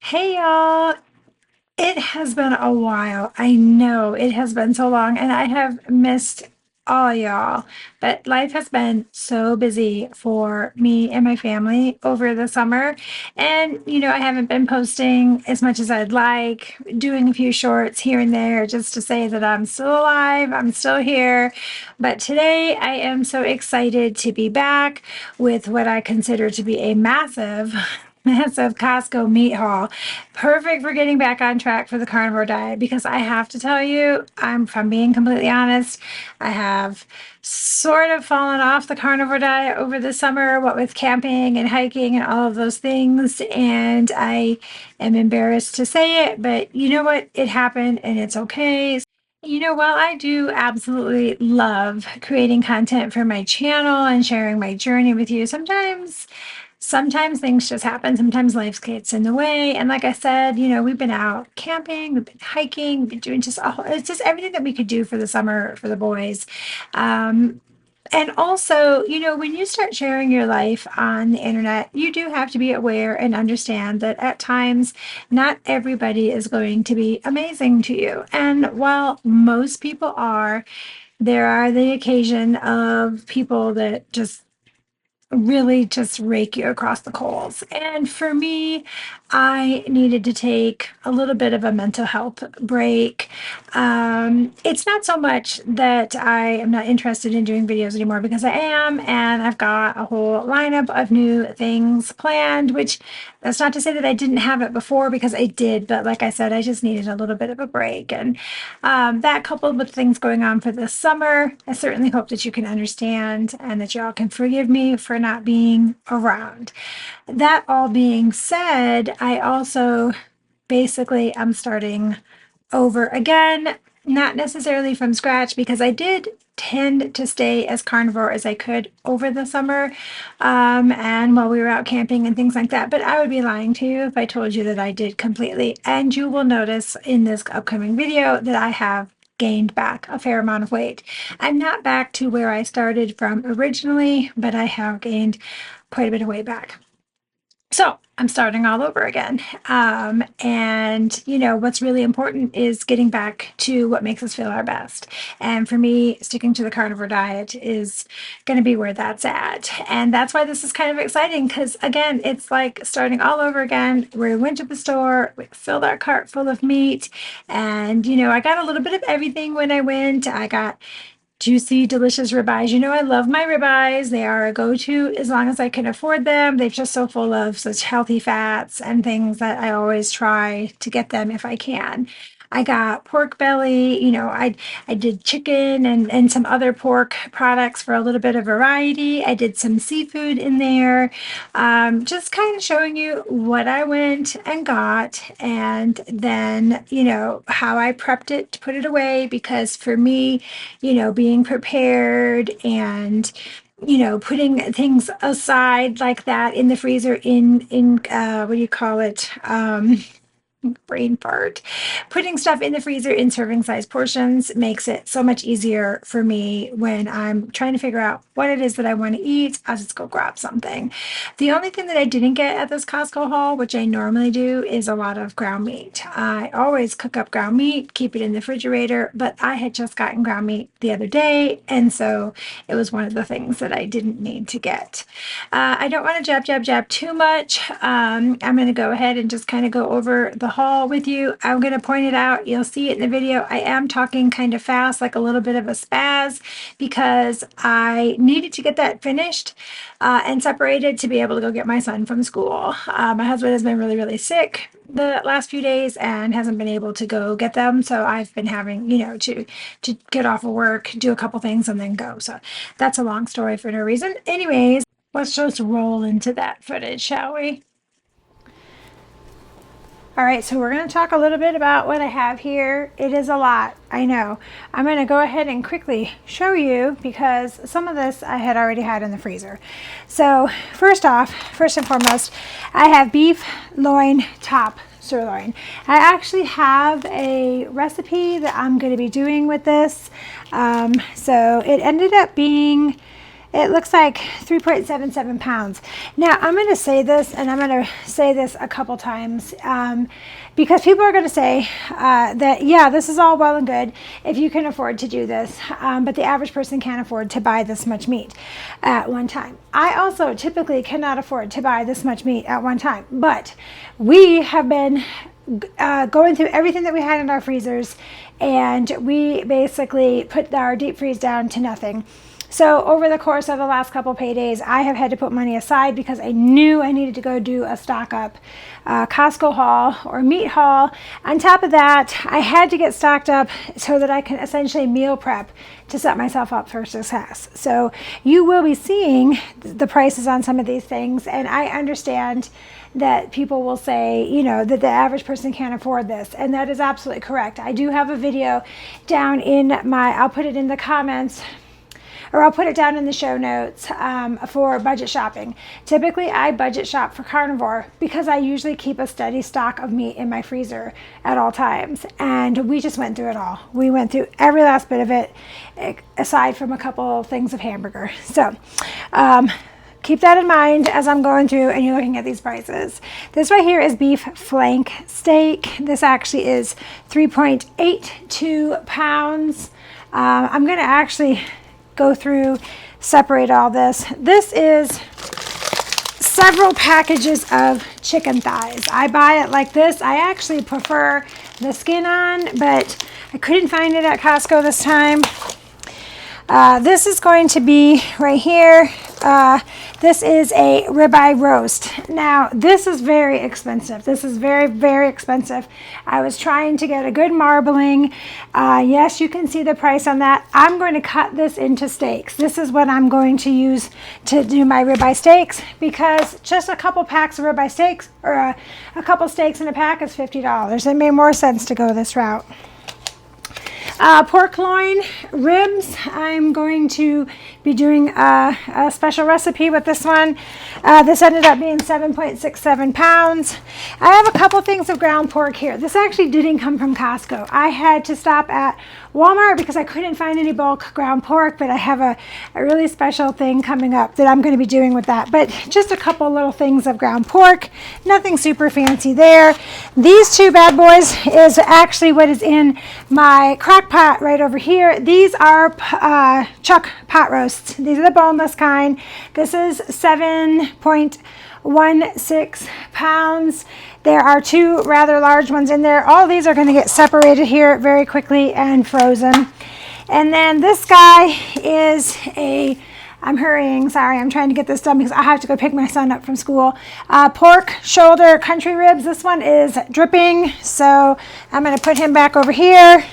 Hey y'all, it has been a while. I know it has been so long and I have missed all y'all, but life has been so busy for me and my family over the summer. And, I haven't been posting as much as I'd like, doing a few shorts here and there just to say that I'm still alive, I'm still here. But today I am so excited to be back with what I consider to be a massive Costco meat haul. Perfect for getting back on track for the carnivore diet because I have to tell you, if I'm being completely honest, I have sort of fallen off the carnivore diet over the summer, what with camping and hiking and all of those things. And I am embarrassed to say it, but you know what? It happened and it's okay. While I do absolutely love creating content for my channel and sharing my journey with you, sometimes things just happen. Sometimes life gets in the way. And like I said, we've been out camping, we've been hiking, we've been doing it's just everything that we could do for the summer for the boys. Um, and also, when you start sharing your life on the internet, you do have to be aware and understand that at times, not everybody is going to be amazing to you. And while most people are, there are the occasion of people that just really just rake you across the coals. And for me, I needed to take a little bit of a mental health break. It's not so much that I am not interested in doing videos anymore because I am, and I've got a whole lineup of new things planned, which that's not to say that I didn't have it before because I did, but like I said, I just needed a little bit of a break. And that coupled with things going on for this summer, I certainly hope that you can understand and that y'all can forgive me for not being around. That all being said, I also basically am starting over again, not necessarily from scratch because I did tend to stay as carnivore as I could over the summer and while we were out camping and things like that. But I would be lying to you if I told you that I did completely. And you will notice in this upcoming video that I have gained back a fair amount of weight. I'm not back to where I started from originally, but I have gained quite a bit of weight back. So I'm starting all over again. And what's really important is getting back to what makes us feel our best. And for me, sticking to the carnivore diet is going to be where that's at. And that's why this is kind of exciting because, again, it's like starting all over again. We went to the store, we filled our cart full of meat, and, I got a little bit of everything when I went. I got juicy, delicious ribeyes. I love my ribeyes. They are a go-to as long as I can afford them. They're just so full of such healthy fats and things that I always try to get them if I can. I got pork belly, I did chicken and some other pork products for a little bit of variety. I did some seafood in there. Just kind of showing you what I went and got and then, how I prepped it to put it away because for me, being prepared and putting things aside like that in the freezer in what do you call it? Brain fart. Putting stuff in the freezer in serving size portions makes it so much easier for me when I'm trying to figure out what it is that I want to eat. I'll just go grab something. The only thing that I didn't get at this Costco haul, which I normally do, is a lot of ground meat. I always cook up ground meat, keep it in the refrigerator, but I had just gotten ground meat the other day, and so it was one of the things that I didn't need to get. I don't want to jab too much. I'm going to go ahead and just kind of go over the haul with you. I'm going to point it out. You'll see it in the video. I am talking kind of fast, like a little bit of a spaz, because I needed to get that finished and separated to be able to go get my son from school. My husband has been really, really sick the last few days and hasn't been able to go get them. So I've been having, to get off of work, do a couple things and then go. So that's a long story for no reason. Anyways, let's just roll into that footage, shall we? All right, so we're going to talk a little bit about what I have here. It is a lot, I know. I'm going to go ahead and quickly show you because some of this I had already had in the freezer. So first and foremost, I have beef loin top sirloin. I actually have a recipe that I'm going to be doing with this. So it ended up being It looks like 3.77 pounds. Now, I'm going to say this, and I'm going to say this a couple times, because people are going to say that, yeah, this is all well and good if you can afford to do this, but the average person can't afford to buy this much meat at one time. I also typically cannot afford to buy this much meat at one time, but we have been going through everything that we had in our freezers, and we basically put our deep freeze down to nothing. So over the course of the last couple paydays, I have had to put money aside because I knew I needed to go do a stock up Costco haul or meat haul. On top of that, I had to get stocked up so that I can essentially meal prep to set myself up for success. So you will be seeing the prices on some of these things, and I understand that people will say, you know, that the average person can't afford this, and that is absolutely correct. I do have a video down in I'll put it in the comments, or I'll put it down in the show notes for budget shopping. Typically, I budget shop for carnivore because I usually keep a steady stock of meat in my freezer at all times. And we just went through it all. We went through every last bit of it, aside from a couple things of hamburger. So keep that in mind as I'm going through and you're looking at these prices. This right here is beef flank steak. This actually is 3.82 pounds. I'm going to actually go through, separate all this. This is several packages of chicken thighs. I buy it like this. I actually prefer the skin on, but I couldn't find it at Costco this time. This is going to be right here. This is a ribeye roast. Now, this is very expensive. This is very, very expensive. I was trying to get a good marbling. Yes, you can see the price on that. I'm going to cut this into steaks. This is what I'm going to use to do my ribeye steaks, because just a couple packs of ribeye steaks, or a couple steaks in a pack, is $50. It made more sense to go this route. Pork loin ribs, I'm going to be doing a special recipe with this one. This ended up being 7.67 pounds. I have a couple things of ground pork here. This actually didn't come from Costco. I had to stop at Walmart because I couldn't find any bulk ground pork, but I have a really special thing coming up that I'm going to be doing with that. But just a couple little things of ground pork, nothing super fancy there. These two bad boys is actually what is in my crock pot right over here. These are chuck pot roasts. These are the boneless kind. This is 7.16 pounds. There are two rather large ones in there. All these are going to get separated here very quickly and frozen. And then this guy is I'm hurrying, sorry, I'm trying to get this done because I have to go pick my son up from school. Pork shoulder country ribs. This one is dripping, so I'm going to put him back over here.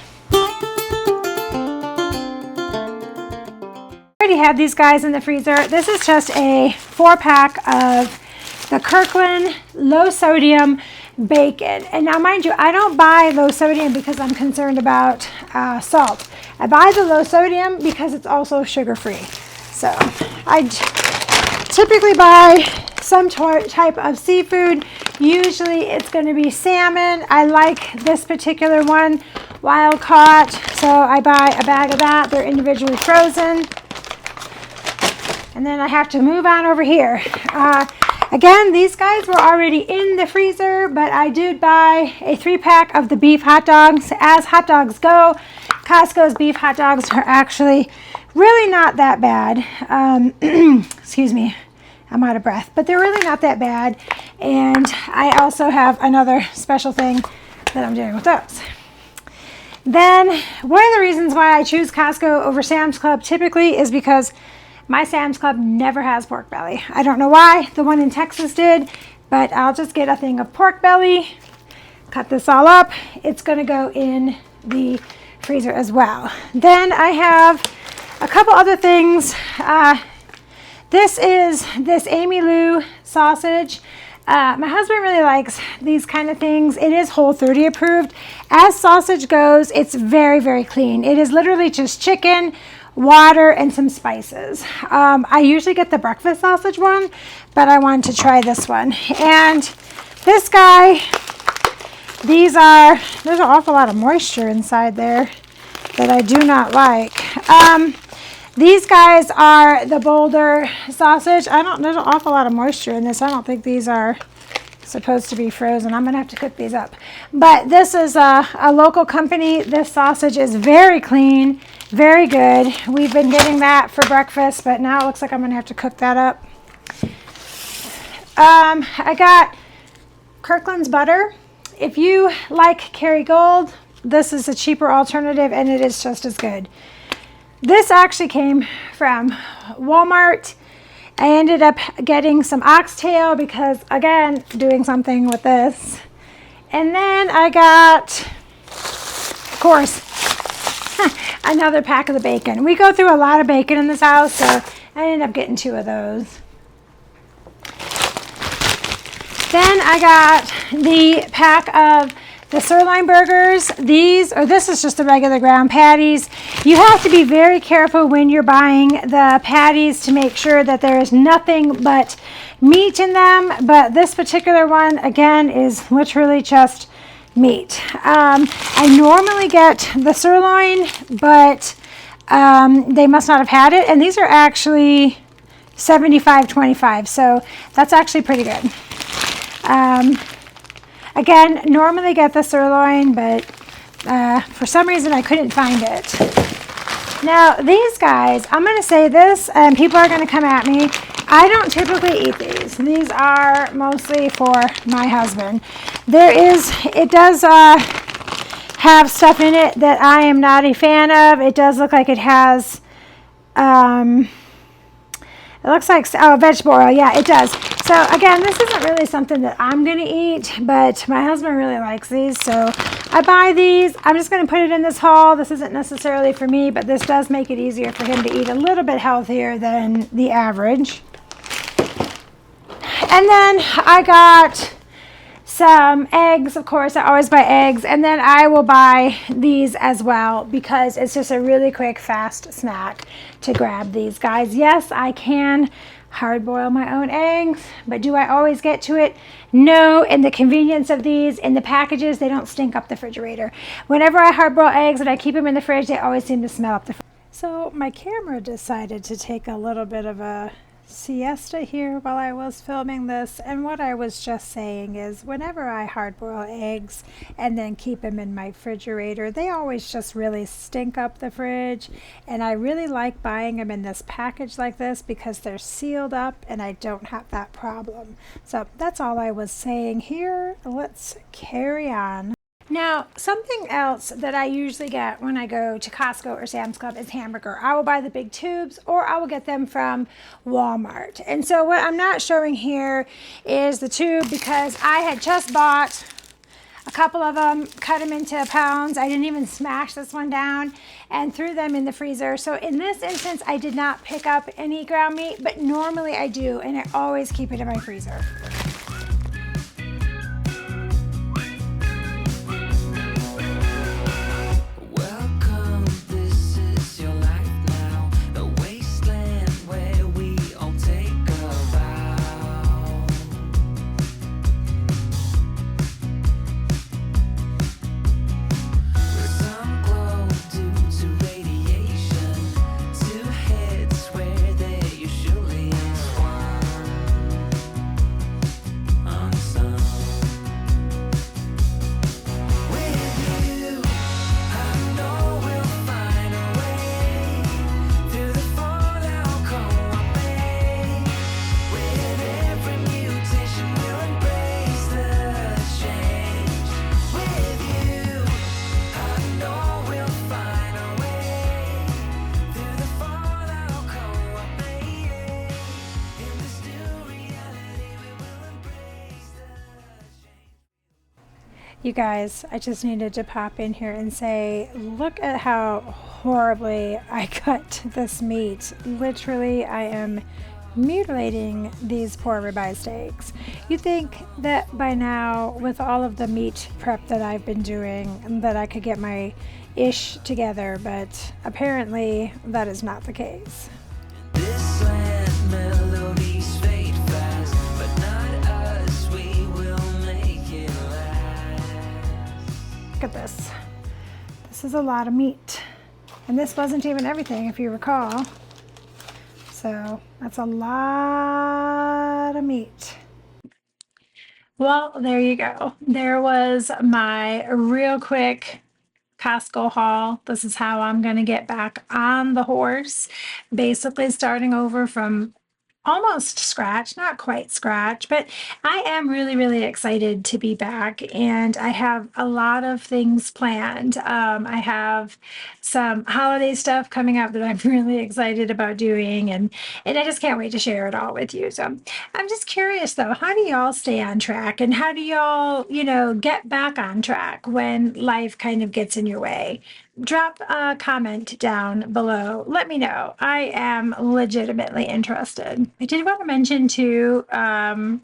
I already have these guys in the freezer. This is just a 4-pack of the Kirkland low sodium bacon. And now mind you, I don't buy low sodium because I'm concerned about salt. I buy the low sodium because it's also sugar free. So I typically buy some type of seafood. Usually it's going to be salmon. I like this particular one, wild caught, so I buy a bag of that. They're individually frozen. And then I have to move on over here. Again, these guys were already in the freezer, but I did buy a 3-pack of the beef hot dogs. As hot dogs go, Costco's beef hot dogs are actually really not that bad. Excuse me, I'm out of breath, but they're really not that bad. And I also have another special thing that I'm doing with those. Then one of the reasons why I choose Costco over Sam's Club typically is because my Sam's Club never has pork belly. I don't know why. The one in Texas did, but I'll just get a thing of pork belly, cut this all up. It's going to go in the freezer as well. Then I have a couple other things. This is this Amy Lou sausage. My husband really likes these kind of things. It is Whole30 approved. As sausage goes, it's very, very clean. It is literally just chicken, water, and some spices. I usually get the breakfast sausage one, but I wanted to try this one. And this guy, there's an awful lot of moisture inside there that I do not like. These guys are the Boulder sausage. There's an awful lot of moisture in this. I don't think these are supposed to be frozen. I'm gonna have to cook these up. But this is a local company. This sausage is very clean, very good. We've been getting that for breakfast, but now it looks like I'm gonna have to cook that up. I got Kirkland's butter. If you like Kerrygold, this is a cheaper alternative and it is just as good. This actually came from Walmart. I ended up getting some oxtail because, again, doing something with this. And then I got, of course, another pack of the bacon. We go through a lot of bacon in this house, so I ended up getting 2 of those. Then I got the pack of the sirloin burgers. This is just the regular ground patties. You have to be very careful when you're buying the patties to make sure that there is nothing but meat in them. But this particular one, again, is literally just meat. I normally get the sirloin, but they must not have had it. And these are actually 75-25, so that's actually pretty good. Again, normally get the sirloin, but for some reason I couldn't find it. Now, these guys, I'm going to say this, and people are going to come at me. I don't typically eat these. These are mostly for my husband. It does have stuff in it that I am not a fan of. It does look like it has, it looks like, vegetable oil. Yeah, it does. So again, this isn't really something that I'm going to eat, but my husband really likes these. So I buy these. I'm just going to put it in this haul. This isn't necessarily for me, but this does make it easier for him to eat a little bit healthier than the average. And then I got some eggs. Of course, I always buy eggs. And then I will buy these as well because it's just a really quick, fast snack to grab these guys. Yes, I can hard boil my own eggs, but do I always get to it? No. And the convenience of these in the packages, they don't stink up the refrigerator. Whenever I hard boil eggs and I keep them in the fridge, they always seem to smell up the fridge. So my camera decided to take a little bit of a siesta here while I was filming this, and what I was just saying is whenever I hard boil eggs and then keep them in my refrigerator, they always just really stink up the fridge, and I really like buying them in this package like this because they're sealed up and I don't have that problem. So that's all I was saying here. Let's carry on. Now, something else that I usually get when I go to Costco or Sam's Club is hamburger. I will buy the big tubes or I will get them from Walmart. And so what I'm not showing here is the tube because I had just bought a couple of them, cut them into pounds. I didn't even smash this one down and threw them in the freezer. So in this instance, I did not pick up any ground meat, but normally I do, and I always keep it in my freezer. You guys, I just needed to pop in here and say, look at how horribly I cut this meat. Literally, I am mutilating these poor ribeye steaks. You think that by now, with all of the meat prep that I've been doing, that I could get my ish together, but apparently that is not the case. This land melodies fade fast, but not us, we will make it last. Look at this. This is a lot of meat. And this wasn't even everything, if you recall. So that's a lot of meat. Well, there you go. There was my real quick Costco haul. This is how I'm going to get back on the horse. Basically, starting over from almost scratch, not quite scratch, but I am really, really excited to be back, and I have a lot of things planned. I have some holiday stuff coming up that I'm really excited about doing, and I just can't wait to share it all with you. So I'm just curious though, how do y'all stay on track, and how do y'all, get back on track when life kind of gets in your way? Drop a comment down below. Let me know. I am legitimately interested. I did want to mention too,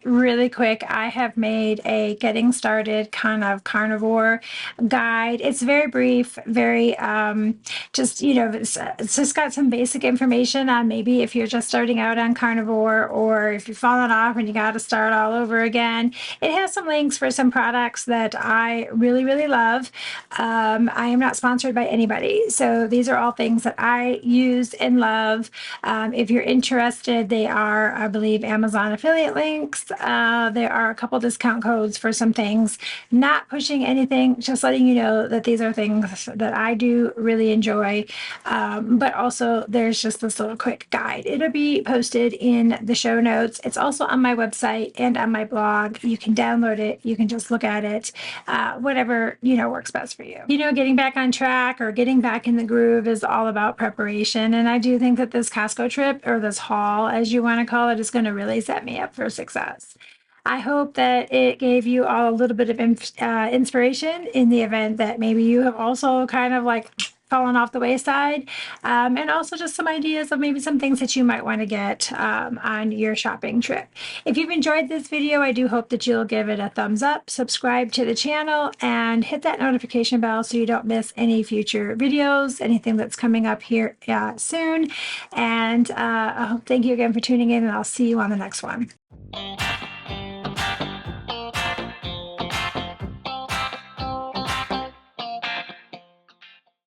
really quick, I have made a getting started kind of carnivore guide. It's very brief, very it's just got some basic information on maybe if you're just starting out on carnivore or if you've fallen off and you got to start all over again. It has some links for some products that I really, really love. I am not sponsored by anybody, so these are all things that I use and love. If you're interested, they are, I believe, Amazon affiliate links. There are a couple discount codes for some things. Not pushing anything, just letting you know that these are things that I do really enjoy. But also, there's just this little quick guide. It'll be posted in the show notes. It's also on my website and on my blog. You can download it. You can just look at it. Whatever works best for you. Getting back on track or getting back in the groove is all about preparation, and I do think that this Costco trip, or this haul as you want to call it, is going to really set me up for success. I hope that it gave you all a little bit of inspiration in the event that maybe you have also kind of like fallen off the wayside, and also just some ideas of maybe some things that you might want to get on your shopping trip. If you've enjoyed this video, I do hope that you'll give it a thumbs up, subscribe to the channel, and hit that notification bell so you don't miss any future videos, anything that's coming up here soon. And thank you again for tuning in, and I'll see you on the next one.